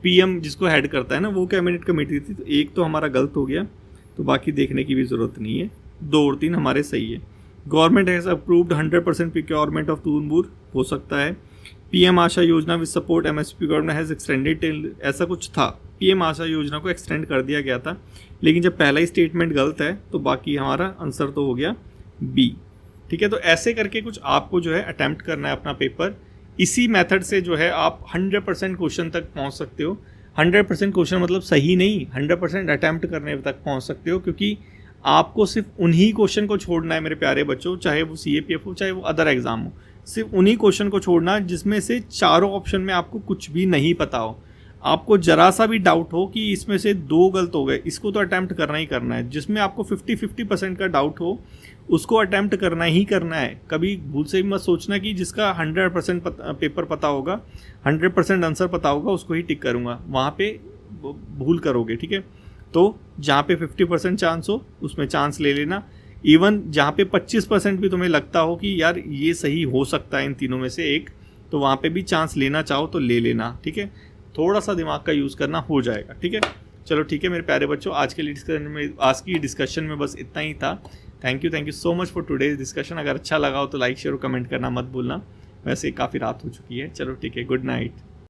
PM जिसको हेड करता है ना, वो कैबिनेट कमेटी थी। तो एक तो हमारा गलत हो गया, तो बाकी देखने की भी ज़रूरत नहीं है, 2 और 3 हमारे सही है। Government has approved 100% procurement of तूनबूर, हो सकता है। PM आशा योजना with support MSP government has extended till, ऐसा कुछ था, PM आशा योजना को एक्सटेंड कर दिया गया था, लेकिन जब पहला ही स्टेटमेंट गलत है तो बाकी हमारा आंसर तो हो गया B, ठीक है। तो ऐसे करके कुछ आपको जो है अटैम्प्ट करना है अपना पेपर। इसी मेथड से जो है आप 100% क्वेश्चन तक पहुंच सकते हो। 100% क्वेश्चन मतलब सही नहीं, 100% अटैम्प्ट करने तक पहुंच सकते हो, क्योंकि आपको सिर्फ उन्हीं क्वेश्चन को छोड़ना है मेरे प्यारे बच्चों, चाहे वो CAPF हो चाहे वो अदर एग्जाम हो, सिर्फ उन्हीं क्वेश्चन को छोड़ना जिसमें से चारों ऑप्शन में आपको कुछ भी नहीं पता हो। आपको जरा सा भी डाउट हो कि इसमें से 2 गलत हो गए, इसको तो अटैम्प्ट करना ही करना है। जिसमें आपको 50-50% का डाउट हो उसको अटैम्प्ट करना ही करना है। कभी भूल से भी मत सोचना कि जिसका 100% पेपर पता होगा, 100% आंसर पता होगा, उसको ही टिक करूँगा, वहाँ पे भूल करोगे, ठीक है। तो जहाँ पे 50% चांस हो उसमें चांस ले लेना। इवन जहाँ पे 25% भी तुम्हें लगता हो कि यार ये सही हो सकता है इन तीनों में से एक, तो वहाँ पे भी चांस लेना चाहो तो ले लेना, ठीक है। थोड़ा सा दिमाग का यूज़ करना हो जाएगा, ठीक है। चलो ठीक है मेरे प्यारे बच्चों, आज की डिस्कशन में बस इतना ही था। Thank you so much for today's discussion. अगर अच्छा लगा हो तो लाइक शेयर और कमेंट करना मत भूलना। वैसे काफ़ी रात हो चुकी है। चलो ठीक है, गुड नाइट।